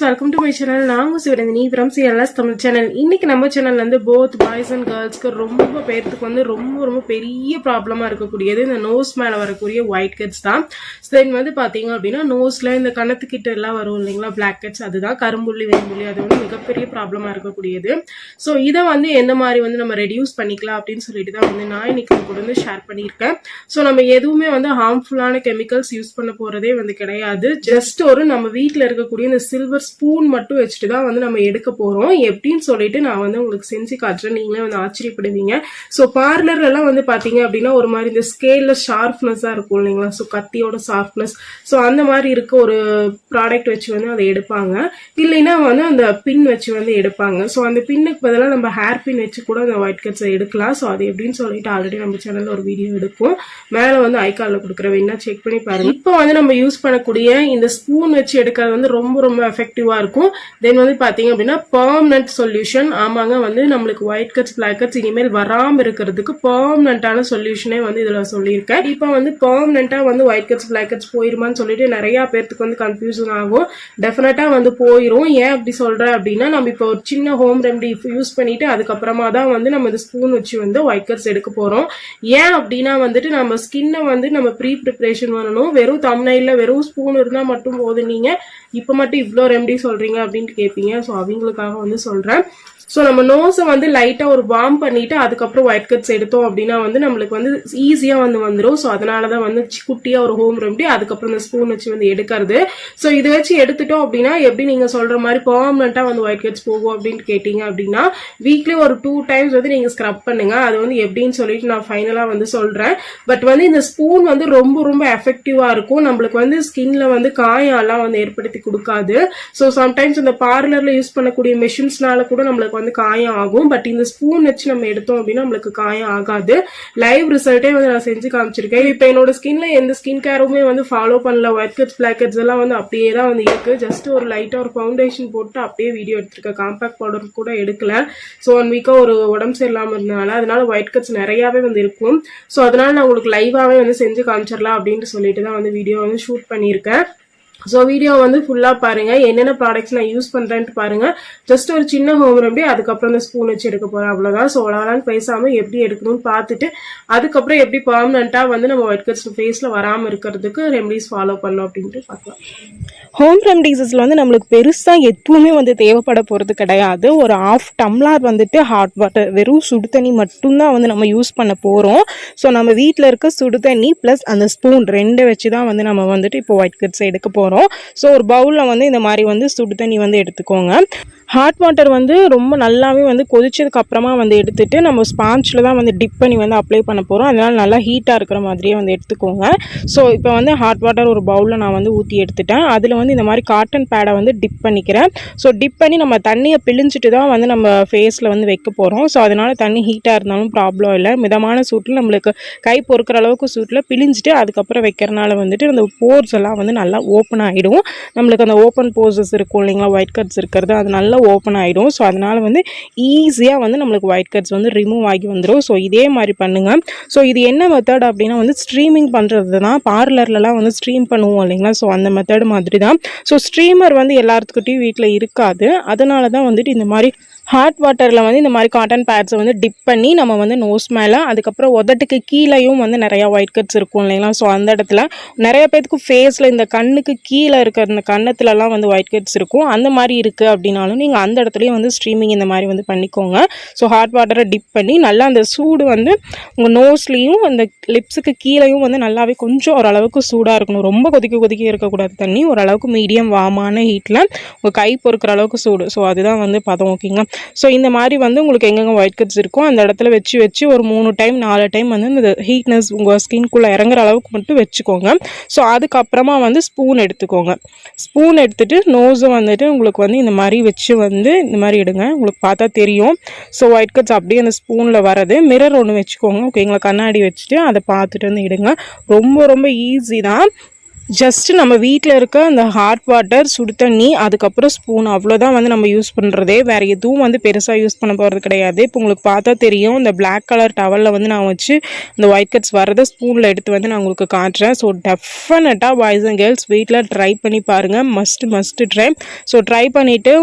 Welcome to my channel. நான் Sivaranthini from CLS Tamil channel. இன்னைக்கு நம்ம சேனல்ல வந்து both boys and girlsக்கு ரொம்ப பேருக்கு வந்து ரொம்ப பெரிய ப்ராப்ளமா இருக்கக்கூடியது இந்த நோஸ் மேல வரக்கூடிய whiteheads தான். தென் வந்து பாத்தீங்க அப்படின்னா நோஸ்ல இந்த கண்ணத்துக்கிட்ட எல்லாம் வரும் இல்லைங்களா blackheads, அதுதான் கரும்புள்ளி வெண்புள்ளி, அது வந்து மிகப்பெரிய ப்ராப்ளமா இருக்கக்கூடியது. ஸோ இதை வந்து எந்த மாதிரி வந்து நம்ம ரெடியூஸ் பண்ணிக்கலாம் அப்படின்னு சொல்லிட்டு தான் வந்து நான் இன்னைக்கு கூட வந்து ஷேர் பண்ணியிருக்கேன். ஸோ நம்ம எதுவுமே வந்து ஹார்ம்ஃபுல்லான கெமிக்கல்ஸ் யூஸ் பண்ண போறதே வந்து கிடையாது. ஜஸ்ட் ஒரு நம்ம வீட்டில் இருக்கக்கூடிய இந்த சில்வர் ஸ்பூன் மட்டும் வச்சுட்டு தான் வந்து நம்ம எடுக்க போறோம். எப்படின்னு சொல்லிட்டு நான் வந்து உங்களுக்கு செஞ்சு காட்டுறேன், நீங்களே வந்து ஆச்சரியப்படுவீங்க. ஸோ பார்லர்ல எல்லாம் வந்து பாத்தீங்க அப்படின்னா ஒரு மாதிரி இந்த ஸ்கேல்ல ஷார்ப்னஸா இருக்கும் இல்லைங்களா, ஸோ கத்தியோட ஷார்ப்னஸ், ஸோ அந்த மாதிரி இருக்க ஒரு ப்ராடக்ட் வச்சு வந்து அதை எடுப்பாங்க. இல்லைன்னா வந்து அந்த பின் வச்சு வந்து எடுப்பாங்க. ஸோ அந்த பின்னுக்கு பதிலாக நம்ம ஹேர் பின் வச்சு கூட அந்த whiteheads எடுக்கலாம். ஸோ அது எப்படின்னு சொல்லிட்டு ஆல்ரெடி நம்ம சேனல்ல ஒரு வீடியோ எடுக்கும், மேல வந்து ஐகார்ட்ல கொடுக்குற வேணா செக் பண்ணி பாருங்க. இப்போ வந்து நம்ம யூஸ் பண்ணக்கூடிய இந்த ஸ்பூன் வச்சு எடுக்கிறது வந்து ரொம்ப எஃபெக்டிவா இருக்கும். தென் வந்து பாத்தீங்க அப்படின்னா பெர்மனன்ட் சொல்யூஷன். ஆமாங்க, வந்து நம்மளுக்கு whiteheads blackheads இனிமேல் வராம இருக்கிறதுக்கு பெர்மனன்ட்டான சொல்யூஷனே வந்து இதுல சொல்லியிருக்கேன். இப்போ வந்து பெர்மனன்ட்டா வந்து whiteheads blackheads போயிருமான்னு சொல்லிட்டு நிறைய பேருக்கு வந்து கன்ஃபியூஷன் ஆகும். டெஃபினட்டா வந்து போயிரும். ஏன் அப்படி சொல்றேன் அப்படின்னா, நம்ம இப்போ ஒரு சின்ன ஹோம் ரெமெடி யூஸ் பண்ணிட்டு அதுக்கப்புறமா தான் வந்து நம்ம இந்த ஸ்பூன் வச்சு வந்து whiteheads எடுக்க போறோம். ஏன் அப்படின்னா வந்துட்டு நம்ம ஸ்கின்னை வந்து நம்ம ப்ரீ ப்ரிப்பரேஷன் பண்ணணும். வெறும் தம்ப்நெயில்ல வெறும் ஸ்பூன் இருந்தா மட்டும் போதும், நீங்க இப்ப மட்டும் இவ்வளோ ரெமெடி சொல்றீங்க அப்படின்ட்டு கேட்பீங்க. ஸோ அவங்களுக்காக வந்து சொல்றேன். ஸோ நம்ம நோஸை வந்து லைட்டாக ஒரு வார்ம் பண்ணிட்டு அதுக்கப்புறம் whiteheads எடுத்தோம் அப்படின்னா வந்து நம்மளுக்கு வந்து ஈஸியாக வந்து வந்துடும். ஸோ அதனால தான் வந்து குட்டியாக ஒரு ஹோம் ரெமெடி, அதுக்கப்புறம் இந்த ஸ்பூன் வச்சு வந்து எடுக்கிறது. ஸோ இதை வச்சு எடுத்துட்டோம் அப்படின்னா எப்படி நீங்கள் சொல்கிற மாதிரி பெர்மனெண்ட்டாக வந்து whiteheads போகும் அப்படின்னு கேட்டிங்க அப்படின்னா வீக்லி ஒரு 2 times வந்து நீங்கள் ஸ்க்ரப் பண்ணுங்க. அது வந்து எப்படின்னு சொல்லிட்டு நான் ஃபைனலாக வந்து சொல்கிறேன். பட் வந்து இந்த ஸ்பூன் வந்து ரொம்ப எஃபெக்டிவாக இருக்கும். நம்மளுக்கு வந்து ஸ்கின்ல வந்து காயெல்லாம் வந்து ஏற்படுத்தி கொடுக்காது. ஸோ சம்டைம்ஸ் இந்த பார்லரில் யூஸ் பண்ணக்கூடிய மெஷின்ஸ்னால கூட நம்மளுக்கு வந்து காயம் ஆகும். பட் இந்த ஸ்பூன் வச்சு நம்ம எடுத்தோம் அப்படின்னா நம்மளுக்கு காயம் ஆகாது. லைவ் ரிசல்ட்டே வந்து நான் செஞ்சு காமிச்சிருக்கேன். இப்போ என்னோட ஸ்கின்ல எந்த ஸ்கின் கேருமே வந்து ஃபாலோ பண்ணல. whiteheads blackheads எல்லாம் வந்து அப்படியே தான் வந்து இருக்கு. ஜஸ்ட் ஒரு லைட்டா ஒரு ஃபவுண்டேஷன் போட்டு அப்படியே வீடியோ எடுத்திருக்கேன். காம்பாக்ட் பவுடர் கூட எடுக்கல. ஸோ 1 வீக்கா ஒரு உடம்பு சரியில்லாம அதனால whiteheads நிறையாவே வந்து இருக்கும். ஸோ அதனால நான் உங்களுக்கு லைவாவே வந்து செஞ்சு காமிச்சிடலாம் அப்படின்ட்டு சொல்லிட்டு தான் வந்து வீடியோ வந்து ஷூட் பண்ணியிருக்கேன். ஸோ வீடியோ வந்து ஃபுல்லாக பாருங்க, என்னென்ன ப்ராடக்ட்ஸ் நான் யூஸ் பண்ணுறேன்ட்டு பாருங்க. ஜஸ்ட் ஒரு சின்ன ஹோம் ரெமெடி, அதுக்கப்புறம் இந்த ஸ்பூன் வச்சு எடுக்க போகிறேன், அவ்வளோதான். ஸோ அவ்வளோதான், பேசாமல் எப்படி எடுக்கணும்னு பார்த்துட்டு அதுக்கப்புறம் எப்படி பெர்மனெண்ட்டாக வந்து நம்ம whiteheads ஃபேஸில் வராமல் இருக்கிறதுக்கு ரெமெடிஸ் ஃபாலோ பண்ணோம் அப்படின்ட்டு பார்க்கலாம். ஹோம் ரெமடிஸில் வந்து நம்மளுக்கு பெருசாக எதுவுமே வந்து தேவைப்பட போகிறது கிடையாது. ஒரு 1/2 டம்ளர் வந்துட்டு ஹாட் வாட்டர், வெறும் சுடு தண்ணி மட்டும்தான் வந்து நம்ம யூஸ் பண்ண போகிறோம். ஸோ நம்ம வீட்டில் இருக்க சுடு தண்ணி ப்ளஸ் அந்த ஸ்பூன் 2 வச்சு தான் வந்து நம்ம வந்துட்டு இப்போ whiteheads எடுக்க போகிறோம். ஸோ ஒரு பவுலில் வந்து இந்த மாதிரி வந்து சுடு தண்ணி வந்து எடுத்துக்கோங்க. ஹாட் வாட்டர் வந்து ரொம்ப நல்லாவே வந்து கொதிச்சதுக்கு அப்புறமா வந்து எடுத்துட்டு நம்ம ஸ்பாஞ்சில் தான் வந்து டிப் பண்ணி வந்து அப்ளை பண்ண போகிறோம். அதனால் நல்லா ஹீட்டாக இருக்கிற மாதிரியே வந்து எடுத்துக்கோங்க. ஸோ இப்போ வந்து ஹாட் வாட்டர் ஒரு பவுலில் நான் வந்து ஊற்றி எடுத்துட்டேன். அதில் வந்து இந்த மாதிரி காட்டன் பேடை வந்து டிப் பண்ணிக்கிறேன். ஸோ டிப் பண்ணி நம்ம தண்ணியை பிழிஞ்சிட்டு தான் வந்து நம்ம ஃபேஸில் வந்து வைக்க போகிறோம். ஸோ அதனால் தண்ணி ஹீட்டாக இருந்தாலும் ப்ராப்ளம் இல்லை. மிதமான சூட்டில் நம்மளுக்கு கை பொறுக்கிற அளவுக்கு சூட்டில் பிழிஞ்சிட்டு அதுக்கப்புறம் வைக்கிறனால வந்துட்டு அந்த போர்ஸ் எல்லாம் வந்து நல்லா ஓப்பன் ஆகிடும். நம்மளுக்கு அந்த ஓப்பன் போர்ஸஸ் இருக்கும் இல்லைங்களா, whiteheads இருக்கிறது, அது நல்லா ஓப்பன் ஆகிடும். ஸோ அதனால் வந்து ஈஸியாக வந்து நம்மளுக்கு whiteheads வந்து ரிமூவ் ஆகி வந்துடும். ஸோ இதே மாதிரி பண்ணுங்கள். ஸோ இது என்ன மெத்தட் அப்படின்னா வந்து ஸ்ட்ரீமிங் பண்ணுறது தான். பார்லர்லலாம் வந்து ஸ்ட்ரீம் பண்ணுவோம் இல்லைங்களா, ஸோ அந்த மெத்தட் மாதிரி தான். ஸோ ஸ்ட்ரீமர் வந்து எல்லாத்துக்கிட்டையும் வீட்டில் இருக்காது. அதனால தான் வந்துட்டு இந்த மாதிரி ஹாட் வாட்டரில் வந்து இந்த மாதிரி காட்டன் பேட்ஸை வந்து டிப் பண்ணி நம்ம வந்து நோஸ் மேலே, அதுக்கப்புறம் உதட்டுக்கு கீழேயும் வந்து நிறையா whiteheads இருக்கும் இல்லைங்களா, ஸோ அந்த இடத்துல நிறைய பேருக்கு ஃபேஸில் இந்த கண்ணுக்கு கீழே இருக்கிற இந்த கன்னத்துலலாம் வந்து whiteheads இருக்கும். அந்த மாதிரி இருக்குது அப்படின்னாலும் நீங்கள் அந்த இடத்துலையும் வந்து ஸ்ட்ரீமிங் இந்த மாதிரி வந்து பண்ணிக்கோங்க. ஸோ ஹாட் வாட்டரை டிப் பண்ணி நல்லா அந்த சூடு வந்து உங்கள் நோஸ்லேயும் அந்த லிப்ஸுக்கு கீழேயும் வந்து நல்லாவே கொஞ்சம் ஓரளவுக்கு சூடாக இருக்கணும். ரொம்ப கொதிக்க இருக்கக்கூடாது தண்ணி, ஓரளவுக்கு மீடியம் வார்மான ஹீட்டில் உங்கள் கை பொறுக்கிற அளவுக்கு சூடு. ஸோ அதுதான் வந்து பதம், ஓகேங்களா. ஸோ இந்த மாதிரி வந்து உங்களுக்கு எங்கெங்கே ஒயிட் ஹெட்ஸ் இருக்கோ அந்த இடத்துல வச்சு ஒரு 3 டைம் 4 டைம் வந்து இந்த ஹீட்னஸ் உங்கள் ஸ்கின்குள்ளே இறங்குற அளவுக்கு மட்டும் வச்சுக்கோங்க. ஸோ அதுக்கப்புறமா வந்து ஸ்பூன் எடுத்துக்கோங்க. ஸ்பூன் எடுத்துகிட்டு நோஸை வந்துட்டு உங்களுக்கு வந்து இந்த மாதிரி வச்சு வந்து இந்த மாதிரி எடுங்க. உங்களுக்கு பார்த்தா தெரியும். ஸோ ஒயிட் ஹெட்ஸ் அப்படியே அந்த ஸ்பூனில் வரது. மிரர் ஒன்று வச்சுக்கோங்க. ஓகேங்களா, கண்ணாடி வச்சுட்டு அதை பார்த்துட்டு வந்து எடுங்க. ரொம்ப ரொம்ப ஈஸி தான். ஜஸ்ட்டு நம்ம வீட்டில் இருக்க அந்த ஹாட் வாட்டர், சுடு தண்ணி, அதுக்கப்புறம் ஸ்பூன், அவ்வளோதான் வந்து நம்ம யூஸ் பண்ணுறதே. வேறு எதுவும் வந்து பெருசாக யூஸ் பண்ண போகிறது கிடையாது. இப்போ உங்களுக்கு பார்த்தா தெரியும், இந்த பிளாக் கலர் டவலில் வந்து நான் வச்சு இந்த ஒயிட் ஹெட்ஸ் வரதை ஸ்பூனில் எடுத்து வந்து நான் உங்களுக்கு காட்டுறேன். ஸோ டெஃபினட்டாக பாய்ஸ் அண்ட் கேர்ள்ஸ் வீட்டில் ட்ரை பண்ணி பாருங்கள். Must try. ஸோ ட்ரை பண்ணிவிட்டு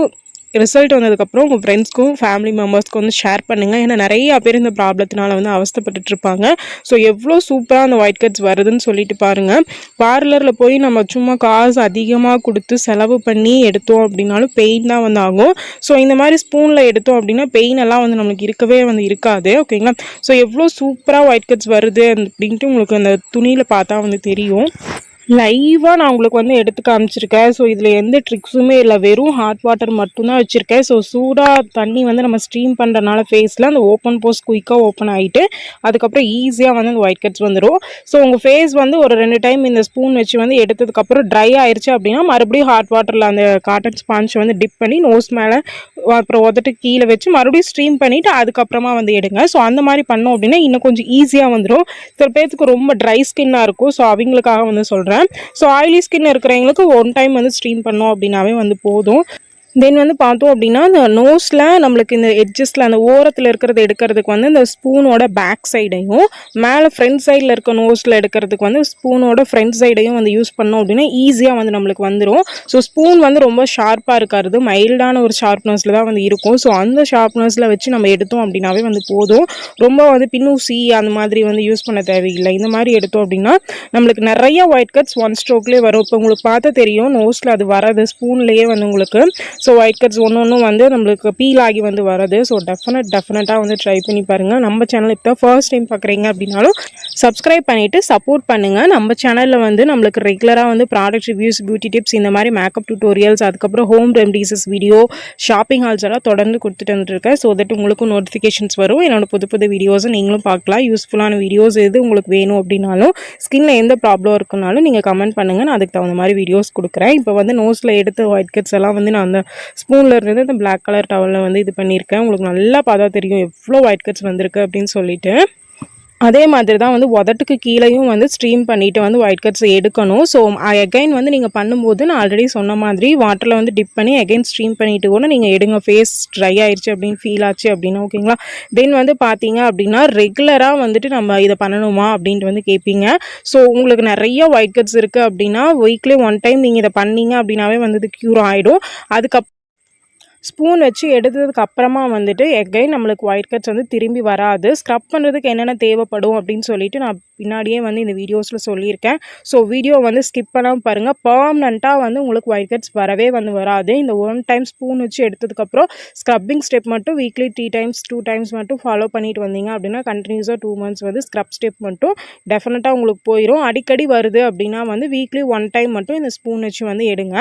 ரிசல்ட் வந்ததுக்கப்புறம் உங்கள் ஃப்ரெண்ட்ஸ்க்கும் ஃபேமிலி மெம்பர்ஸ்க்கும் வந்து ஷேர் பண்ணுங்கள். ஏன்னா நிறையா பேர் இந்த ப்ராப்ளத்தினால வந்து அவஸ்தைப்பட்டுட்ருப்பாங்க. ஸோ எவ்வளோ சூப்பராக அந்த ஒயிட் ஹெட்ஸ் வருதுன்னு சொல்லிட்டு பாருங்கள். பார்லரில் போய் நம்ம சும்மா காசு அதிகமாக கொடுத்து செலவு பண்ணி எடுத்தோம் அப்படின்னாலும் பெயின் தான் வந்து ஆகும். ஸோ இந்த மாதிரி ஸ்பூனில் எடுத்தோம் அப்படின்னா பெயின் எல்லாம் வந்து நம்மளுக்கு இருக்கவே வந்து இருக்காது. ஓகேங்களா, ஸோ எவ்வளோ சூப்பராக ஒயிட் ஹெட்ஸ் வருது அப்படின்ட்டு உங்களுக்கு அந்த துணியில் பார்த்தா வந்து தெரியும். லைவாக நான் உங்களுக்கு வந்து எடுத்து காமிச்சிருக்கேன். ஸோ இதில் எந்த ட்ரிக்ஸுமே இல்லை, வெறும் ஹாட் வாட்டர் மட்டும்தான் வச்சுருக்கேன். ஸோ சூடாக தண்ணி வந்து நம்ம ஸ்டீம் பண்ணுறனால ஃபேஸில் அந்த ஓப்பன் போஸ் குயிக்காக ஓப்பன் ஆகிட்டு அதுக்கப்புறம் ஈஸியாக வந்து அந்த ஒயிட் ஹெட்ஸ் வந்துடும். ஸோ உங்கள் ஃபேஸ் வந்து ஒரு 2 டைம் இந்த ஸ்பூன் வச்சு வந்து எடுத்ததுக்கப்புறம் ட்ரை ஆயிடுச்சு அப்படின்னா மறுபடியும் ஹாட் வாட்டரில் அந்த காட்டன் ஸ்பான்ச் வந்து டிப் பண்ணி நோஸ் மேலே அப்புறம் உதட்டு கீழே வச்சு மறுபடியும் ஸ்டீம் பண்ணிவிட்டு அதுக்கப்புறமா வந்து எடுங்க. ஸோ அந்த மாதிரி பண்ணோம் அப்படின்னா இன்னும் கொஞ்சம் ஈஸியாக வந்துடும். சில பேர்த்துக்கு ரொம்ப ட்ரை ஸ்கின்னாக இருக்கும். ஸோ அவங்களுக்காக வந்து சொல்கிறேன். ஸோ ஆயிலி ஸ்கின் இருக்கிறவங்களுக்கு 1 டைம் வந்து ஸ்டீம் பண்ணோம் அப்படின்னாவே வந்து போதும். தென் வந்து பார்த்தோம் அப்படின்னா இந்த நோஸில் நம்மளுக்கு இந்த எட்ஜஸில் அந்த ஓரத்தில் இருக்கிறத எடுக்கிறதுக்கு வந்து இந்த ஸ்பூனோட பேக் சைடையும் மேலே ஃப்ரண்ட் சைடில் இருக்க நோஸில் எடுக்கிறதுக்கு வந்து ஸ்பூனோட ஃப்ரண்ட் சைடையும் வந்து யூஸ் பண்ணோம் அப்படின்னா ஈஸியாக வந்து நம்மளுக்கு வந்துடும். ஸோ ஸ்பூன் வந்து ரொம்ப ஷார்ப்பாக இருக்காது, மைல்டான ஒரு ஷார்ப்னஸில் தான் வந்து இருக்கும். ஸோ அந்த ஷார்ப்னஸில் வச்சு நம்ம எடுத்தோம் அப்படின்னாவே வந்து போதும். ரொம்ப வந்து பின்னூசி அந்த மாதிரி வந்து யூஸ் பண்ண தேவையில்லை. இந்த மாதிரி எடுத்தோம் அப்படின்னா நம்மளுக்கு நிறைய ஒயிட் ஹெட்ஸ் 1 ஸ்ட்ரோக்லேயே வரும். இப்போ உங்களுக்கு பார்த்தா தெரியும் நோஸில் அது வரது ஸ்பூன்லேயே வந்து உங்களுக்கு. ஸோ ஒயிட் ஹெட்ஸ் ஒன்று வந்து நம்மளுக்கு பீல் ஆகி வந்து வரது. ஸோ டெஃபினட்டாக வந்து ட்ரை பண்ணி பாருங்கள். நம்ம சேனல் இப்போ ஃபர்ஸ்ட் டைம் பார்க்குறீங்க அப்படின்னாலும் சப்ஸ்கிரைப் பண்ணிவிட்டு சப்போர்ட் பண்ணுங்கள். நம்ம சேனலில் வந்து நம்மளுக்கு ரெகுலராக வந்து ப்ராடக்ட் ரிவ்யூஸ், பியூட்டி டிப்ஸ், இந்த மாதிரி மேக்கப் டியூட்டோரியல்ஸ், அதுக்கப்புறம் ஹோம் ரெமடிஸஸ் வீடியோ, ஷாப்பிங் ஹால்ஸ் எல்லாம் தொடர்ந்து கொடுத்துட்டு வந்துருக்கேன். ஸோ தட் உங்களுக்கு நோட்டிஃபிகேஷன்ஸ் வரும். என்னோட புது வீடியோஸை நீங்களும் பார்க்கலாம். யூஸ்ஃபுல்லான வீடியோஸ் எது உங்களுக்கு வேணும் அப்படின்னாலும், ஸ்கின்னில் எந்த ப்ராப்ளம் இருக்குனாலும் நீங்கள் கமெண்ட் பண்ணுங்கள். நான் அதுக்கு தகுந்த மாதிரி வீடியோஸ் கொடுக்குறேன். இப்போ வந்து நோஸில் எடுத்த ஒயிட் ஹெட்ஸ் எல்லாம் வந்து நான் அந்த ஸ்பூனில் இருந்து இந்த பிளாக் கலர் டவலில் வந்து இது பண்ணியிருக்கேன். உங்களுக்கு நல்லா பார்த்தா தெரியும் எவ்வளோ ஒயிட் ஹெட்ஸ் வந்திருக்கு அப்படின்னு சொல்லிட்டு. அதே மாதிரி தான் வந்து உதட்டுக்கு கீழேயும் வந்து ஸ்ட்ரீம் பண்ணிவிட்டு வந்து ஒயிட் ஹெட்ஸ் எடுக்கணும். ஸோ அகைன் வந்து நீங்கள் பண்ணும்போது நான் ஆல்ரெடி சொன்ன மாதிரி வாட்டரில் வந்து டிப் பண்ணி அகைன் ஸ்ட்ரீம் பண்ணிவிட்டு கூட நீங்கள் எடுங்க. ஃபேஸ் ட்ரை ஆயிடுச்சு அப்படின்னு ஃபீல் ஆச்சு அப்படின்னா. ஓகேங்களா, தென் வந்து பார்த்தீங்க அப்படின்னா ரெகுலராக வந்துட்டு நம்ம இதை பண்ணணுமா அப்படின்ட்டு வந்து கேட்பீங்க. ஸோ உங்களுக்கு நிறைய ஒயிட் ஹெட்ஸ் இருக்குது அப்படின்னா வீக்லி 1 டைம் நீங்கள் இதை பண்ணீங்க அப்படின்னாவே வந்து இது க்யூர் ஆகிடும். அதுக்கப்புறம் ஸ்பூன் வச்சு எடுத்ததுக்கு அப்புறமா வந்துட்டு எகைன் நம்மளுக்கு ஒயிட் ஹெட்ஸ் வந்து திரும்பி வராது. ஸ்க்ரப் பண்ணுறதுக்கு என்னென்ன தேவைப்படும் அப்படின்னு சொல்லிட்டு நான் பின்னாடியே வந்து இந்த வீடியோஸில் சொல்லியிருக்கேன். ஸோ வீடியோ வந்து ஸ்கிப் பண்ணாமல் பாருங்கள். பர்மனெண்ட்டாக வந்து உங்களுக்கு ஒயிட் ஹெட்ஸ் வரவே வந்து வராது. இந்த 1 டைம் ஸ்பூன் வச்சு எடுத்ததுக்கப்புறம் ஸ்க்ரப்பிங் ஸ்டெப் மட்டும் வீக்லி 3 டைம்ஸ் 2 டைம்ஸ் மட்டும் ஃபாலோ பண்ணிட்டு வந்தீங்க அப்படின்னா கண்டினியூஸாக 2 மந்த்ஸ் வந்து ஸ்க்ரப் ஸ்டெப் மட்டும் டெஃபினட்டாக உங்களுக்கு போயிடும். அடிக்கடி வருது அப்படின்னா வந்து வீக்லி 1 டைம் மட்டும் இந்த ஸ்பூன் வச்சு வந்து எடுங்க.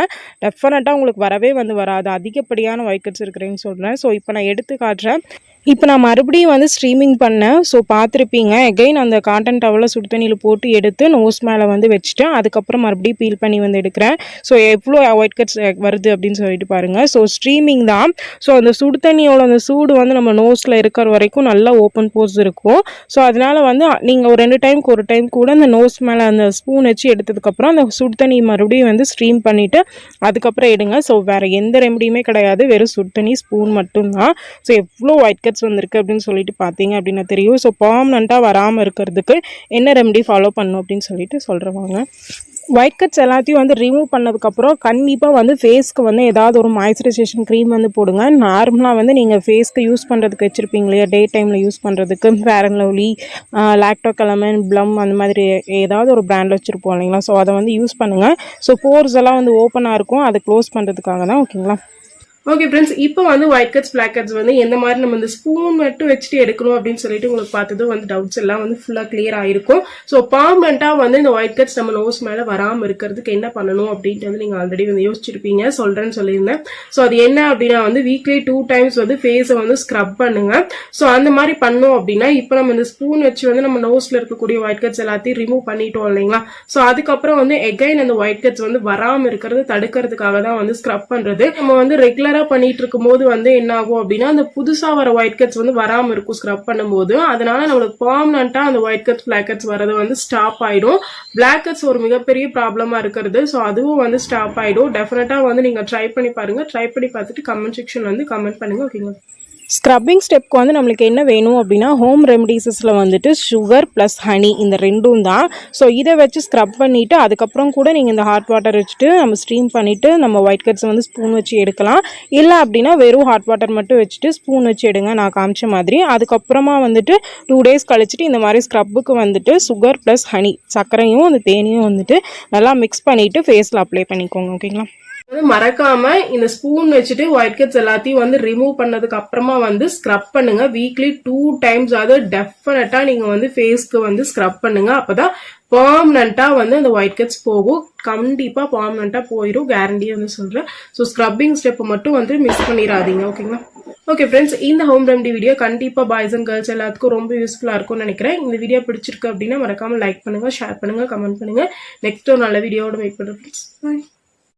டெஃபினட்டாக உங்களுக்கு வரவே வந்து வராது. அதிகப்படியான ஒயிட் ஹெட்ஸ் இருக்கிறேன்னு சொல்கிறேன். ஸோ இப்போ நான் எடுத்து காட்டுறேன். இப்போ நான் மறுபடியும் வந்து ஸ்ட்ரீமிங் பண்ணேன். ஸோ பார்த்துருப்பீங்க எகைன் அந்த காட்டன் டவலை சுடு தண்ணியில் போட்டு எடுத்து நோஸ் மேலே வந்து வச்சுட்டேன். அதுக்கப்புறம் மறுபடியும் பீல் பண்ணி வந்து எடுக்கிறேன். ஸோ எவ்வளோ ஒயிட் ஹெட்ஸ் வருது அப்படின்னு சொல்லிட்டு பாருங்கள். ஸோ ஸ்ட்ரீமிங் தான். ஸோ அந்த சுடு தண்ணியோட அந்த சூடு வந்து நம்ம நோஸில் இருக்கிற வரைக்கும் நல்லா ஓப்பன் போஸ் இருக்கும். ஸோ அதனால் வந்து நீங்கள் ஒரு 2 டைமுக்கு ஒரு டைம் கூட அந்த நோஸ் மேலே அந்த ஸ்பூன் வச்சு எடுத்ததுக்கப்புறம் அந்த சுடு தண்ணி மறுபடியும் வந்து ஸ்ட்ரீம் பண்ணிவிட்டு அதுக்கப்புறம் எடுங்க. ஸோ வேறு எந்த ரெமடியுமே கிடையாது, வெறும் சுடு தண்ணி ஸ்பூன் மட்டும்தான். ஸோ எவ்வளோ ஒயிட் ஹெட்ஸ் வந்திருக்கு அப்படின்னு சொல்லிட்டு பார்த்தீங்க அப்படின்னா தெரியும். ஸோ பர்மனெண்ட்டாக வராமல் இருக்கிறதுக்கு என்ன ரெமடி ஃபாலோ பண்ணணும் அப்படின்னு சொல்லிட்டு சொல்கிறவாங்க. ஒயிட் ஹெட்ஸ் எல்லாத்தையும் வந்து ரிமூவ் பண்ணதுக்கப்புறம் கண்டிப்பாக வந்து ஃபேஸ்க்கு வந்து ஏதாவது ஒரு மாய்ஸ்சரைசேஷன் க்ரீம் வந்து போடுங்க. நார்மலாக வந்து நீங்கள் ஃபேஸ்க்கு யூஸ் பண்ணுறதுக்கு வச்சுருப்பீங்க இல்லையா, டே டைமில் யூஸ் பண்ணுறதுக்கு ஃபேர் அண்ட் லவ்லி, லாக்டோகலமன், ப்ளம் அந்த மாதிரி ஏதாவது ஒரு பிராண்டில் வச்சுருப்போம் இல்லைங்களா. ஸோ அதை வந்து யூஸ் பண்ணுங்கள். ஸோ போர்ஸ் எல்லாம் வந்து ஓப்பனாக இருக்கும், அதை க்ளோஸ் பண்ணுறதுக்காக தான். ஓகேங்களா. ஓகே ஃப்ரெண்ட்ஸ், இப்போ வந்து ஒயிட் ஹெட்ஸ் பிளாக் ஹெட்ஸ் வந்து எந்த மாதிரி நம்ம இந்த ஸ்பூன் மட்டும் வச்சுட்டு எடுக்கணும் அப்படின்னு சொல்லிட்டு உங்களுக்கு பார்த்தது வந்து டவுட்ஸ் எல்லாம் வந்து ஃபுல்லாக கிளியர் ஆயிருக்கும். ஸோ பர்மனெண்ட்டாக வந்து இந்த ஒயிட் ஹெட்ஸ் நம்ம நோஸ் மேலே வராமல் இருக்கிறதுக்கு என்ன பண்ணணும் அப்படின்ட்டு வந்து நீங்கள் ஆல்ரெடி வந்து யோசிச்சிருப்பீங்க, சொல்றேன்னு சொல்லியிருந்தேன். ஸோ அது என்ன அப்படின்னா வந்து வீக்லி 2 times வந்து ஃபேஸை வந்து ஸ்க்ரப் பண்ணுங்க. ஸோ அந்த மாதிரி பண்ணோம் அப்படின்னா இப்போ நம்ம இந்த ஸ்பூன் வச்சு வந்து நம்ம நோஸ்ல இருக்கக்கூடிய ஒயிட் ஹெட்ஸ் எல்லாத்தையும் ரிமூவ் பண்ணிட்டோம் இல்லைங்களா. ஸோ அதுக்கப்புறம் வந்து எகைன் அந்த ஒயிட் ஹெட்ஸ் வந்து வராமல் இருக்கிறது தடுக்கிறதுக்காக தான் வந்து ஸ்க்ரப் பண்றது. நம்ம வந்து ரெகுலரா பண்ணிட்டு இருக்கும் போது வந்து என்ன ஆகும் அப்படின்னா அந்த புதுசா வர ஒயிட் ஹெட்ஸ் வந்து வராம இருக்கும் ஸ்க்ரப் பண்ணும்போது. அதனால நம்மளுக்கு பெர்மனண்டா அந்த ஒயிட் ஹெட்ஸ் பிளாக் ஹெட்ஸ் வரது வந்து ஸ்டாப் ஆயிடும். பிளாக் ஹெட்ஸ் ஒரு மிகப்பெரிய ப்ராப்ளமா இருக்கிறது. ஸோ அதுவும் வந்து ஸ்டாப் ஆயிடும். டெஃபினட்டா வந்து நீங்க ட்ரை பண்ணி பாருங்க. ட்ரை பண்ணி பார்த்துட்டு கமெண்ட் செக்ஷன் வந்து கமெண்ட் பண்ணுங்க. ஓகேங்களா. ஸ்க்ரப்பிங் ஸ்டெப்க்கு வந்து நம்மளுக்கு என்ன வேணும் அப்படின்னா ஹோம் ரெமடிஸில் வந்துட்டு சுகர் ப்ளஸ் ஹனி இந்த ரெண்டும் தான். ஸோ இதை வச்சு ஸ்க்ரப் பண்ணிவிட்டு அதுக்கப்புறம் கூட நீங்கள் இந்த ஹாட் வாட்டர் வச்சுட்டு நம்ம ஸ்டீம் பண்ணிவிட்டு நம்ம ஒயிட் ஹெட்ஸ் வந்து ஸ்பூன் வச்சு எடுக்கலாம். இல்லை அப்படின்னா வெறும் ஹாட் வாட்டர் மட்டும் வச்சுட்டு ஸ்பூன் வச்சு எடுங்க நான் காமிச்ச மாதிரி. அதுக்கப்புறமா வந்துட்டு 2 days கழிச்சிட்டு இந்த மாதிரி ஸ்க்ரப்புக்கு வந்துட்டு சுகர் ப்ளஸ் ஹனி சர்க்கரையும் அந்த தேனியும் வந்துட்டு நல்லா மிக்ஸ் பண்ணிவிட்டு ஃபேஸில் அப்ளை பண்ணிக்கோங்க. ஓகேங்களா. மறக்காம இந்த ஸ்பூன் வச்சுட்டு ஒயிட் ஹெட்ஸ் எல்லாத்தையும் வந்து ரிமூவ் பண்ணதுக்கு அப்புறமா வந்து ஸ்க்ரப் பண்ணுங்க. வீக்லி 2 times அது டெஃபினட்டா நீங்க வந்து ஃபேஸ்க்கு வந்து ஸ்க்ரப் பண்ணுங்க. அப்பதான் பெர்மனண்டா வந்து அந்த ஒயிட் ஹெட்ஸ் போகும். கண்டிப்பா பெர்மனண்டா போயிடும், கேரண்டியா வந்து சொல்றேன். ஸோ ஸ்க்ரப்பிங் ஸ்டெப் மட்டும் வந்து மிஸ் பண்ணிடாதீங்க. ஓகேங்களா. ஓகே ஃப்ரெண்ட்ஸ், இந்த ஹோம் ரெமடி வீடியோ கண்டிப்பா பாய்ஸ் அண்ட் கேர்ள்ஸ் எல்லாத்துக்கும் ரொம்ப யூஸ்ஃபுல்லா இருக்கும்னு நினைக்கிறேன். இந்த வீடியோ பிடிச்சிருக்கு அப்படின்னா மறக்காம லைக் பண்ணுங்க, ஷேர் பண்ணுங்க, கமெண்ட் பண்ணுங்க. நெக்ஸ்ட் ஒரு நல்ல வீடியோட வெயிட் பண்ணுறேன். பாய்.